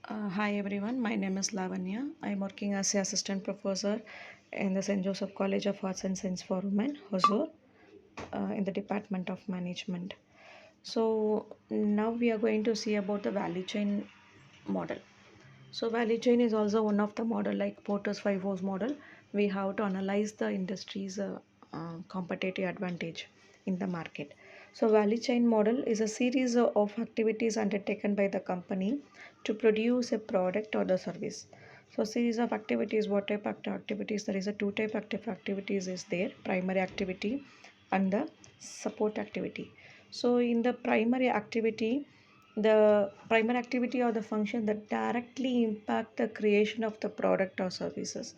Hi everyone, my name is Lavanya. I'm working as an assistant professor in the St.Josephs College of Arts and Science for Women, Hosur, in the Department of Management. So now we are going to see about the value chain model. So value chain is also one of the model like Porter's 5 O's model. We have to analyze the industry's competitive advantage in the market. So value chain model is a series of activities undertaken by the company to produce a product or the service. So series of activities, what type of activities? There is a two type of activities is there, primary activity and the support activity. So in the primary activity, the primary activity or the function that directly impact the creation of the product or services.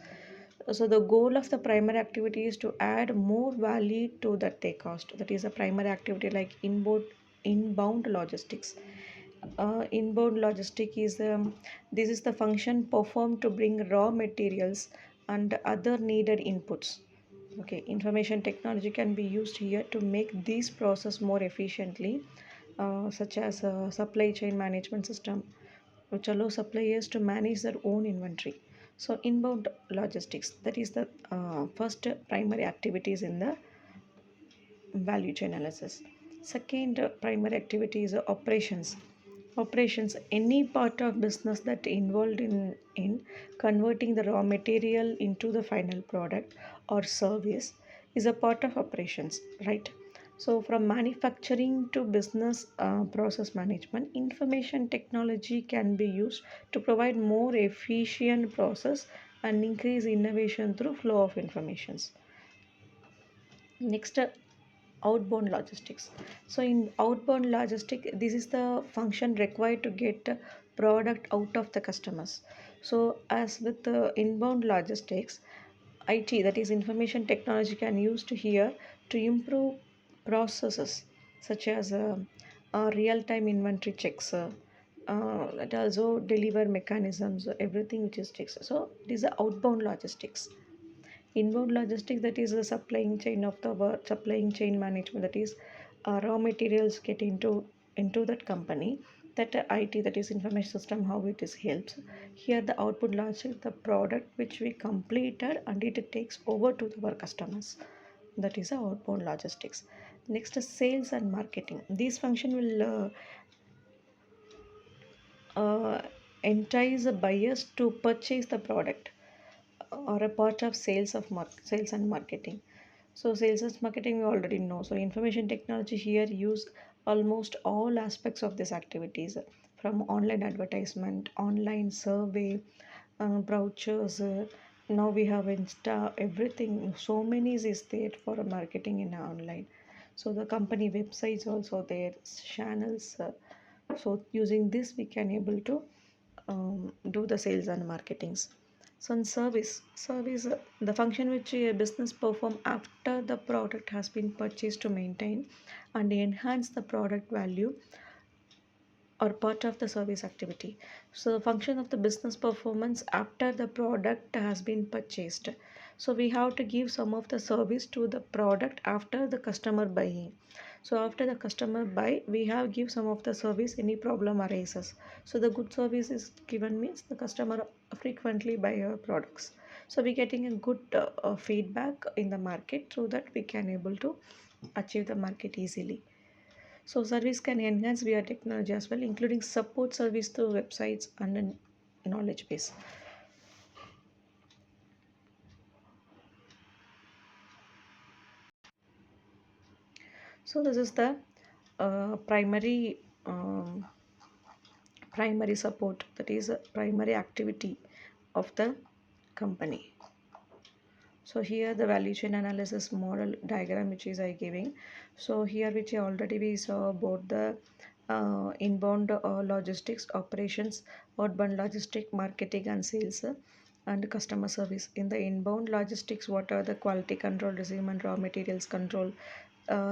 So the goal of the primary activity is to add more value to that they cost. That is a primary activity like inbound logistics. Inbound logistic is this is the function performed to bring raw materials and other needed inputs. Okay, information technology can be used here to make these process more efficiently, such as a supply chain management system, which allows suppliers to manage their own inventory. So inbound logistics, that is the first primary activities in the value chain analysis. Second primary activity is operations. Operations, any part of business that involved in converting the raw material into the final product or service is a part of operations, right? So from manufacturing to business process management, information technology can be used to provide more efficient process and increase innovation through flow of informations. Next, outbound logistics. So in outbound logistic, this is the function required to get the product out of the customers. So as with the inbound logistics, IT, that is information technology, can used here to improve processes such as real-time inventory checks, that also deliver mechanisms, everything which is checks. So these are outbound logistics. Inbound logistics, that is the supplying chain of the work, supplying chain management, that is raw materials get into that company, that IT, that is information system, how it is helps. Here the output logistics, the product which we completed and it takes over to our customers. That is the outbound logistics. Next is sales and marketing. This function will entice the buyers to purchase the product or a part of sales and marketing. So sales and marketing we already know. So information technology here use almost all aspects of these activities, from online advertisement, online survey, brochures. Now we have Insta, everything. So many is there for marketing in online. So the company websites also there, channels. So using this we can able to do the sales and marketings. So in service, the function which a business perform after the product has been purchased to maintain and enhance the product value or part of the service activity. So the function of the business performance after the product has been purchased. So we have to give some of the service to the product after the customer buying. So after the customer buy, we have give some of the service any problem arises. So the good service is given means the customer frequently buy our products. So we getting a good feedback in the market so that we can able to achieve the market easily. So service can enhance via technology as well, including support service through websites and a knowledge base. So this is the primary support, that is a primary activity of the company. So here the value chain analysis model diagram which is I giving. So here which already we saw about the inbound logistics operations, outbound logistic marketing and sales, and customer service. In the inbound logistics, what are the quality control, receivement, raw materials control,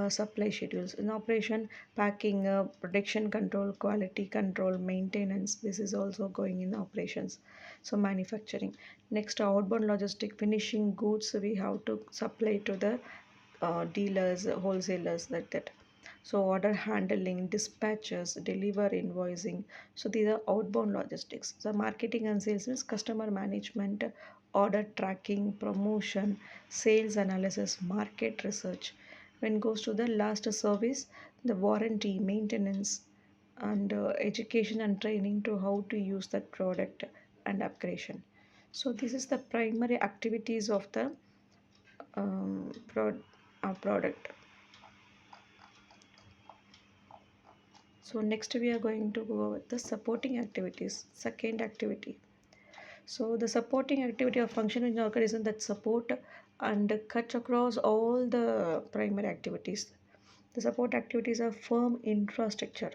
supply schedules. In operation, packing, production control, quality control, maintenance, this is also going in operations. So manufacturing. Next, outbound logistic, finishing goods we have to supply to the dealers, wholesalers, like that. So order handling, dispatches, deliver invoicing. So these are outbound logistics. So marketing and sales is customer management, order tracking, promotion, sales analysis, market research. When goes to the last service, the warranty, maintenance, and education and training to how to use that product and upgradation. So this is the primary activities of the product. So next we are going to go with the supporting activities, second activity. So the supporting activity of function in organism that support and cut across all the primary activities. The support activities are firm infrastructure.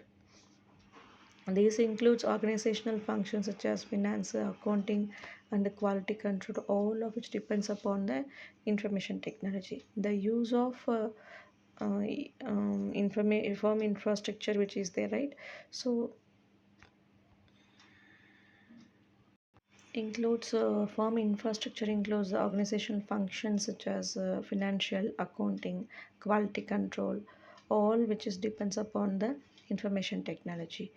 These includes organizational functions such as finance, accounting, and the quality control, all of which depends upon the information technology. The use of firm infrastructure which is there, right? So includes firm infrastructure includes the organizational functions such as financial, accounting, quality control, all which is depends upon the information technology.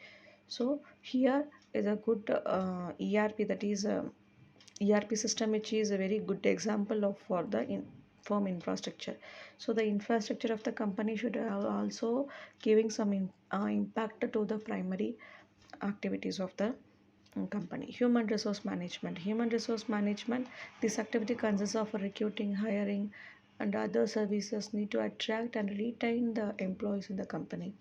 So here is a good ERP, that is ERP system, which is a very good example of for the firm infrastructure. So the infrastructure of the company should also giving some impact to the primary activities of the company. Human resource management, this activity consists of recruiting, hiring, and other services need to attract and retain the employees in the company.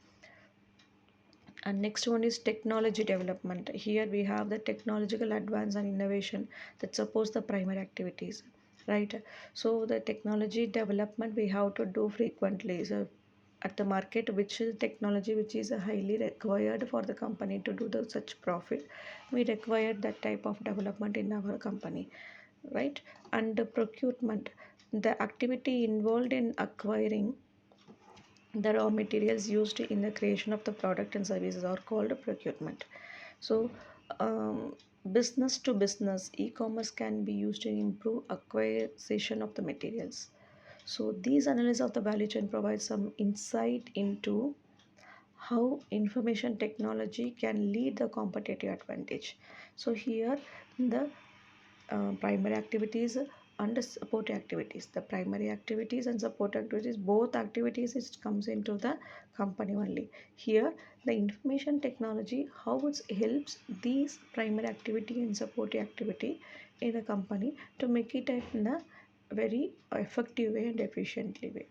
And next one is technology development. Here we have the technological advance and innovation that supports the primary activities, right? So the technology development we have to do frequently. So at the market, which is technology which is highly required for the company to do the such profit, we require that type of development in our company, right? And the procurement, the activity involved in acquiring the raw materials used in the creation of the product and services are called procurement. So business to business e-commerce can be used to improve acquisition of the materials. So these analysis of the value chain provide some insight into how information technology can lead the competitive advantage. So here the primary activities and the support activities, the primary activities and support activities, both activities it comes into the company only. Here the information technology, how it helps these primary activity and support activity in the company to make it in a very effective way and efficiently way.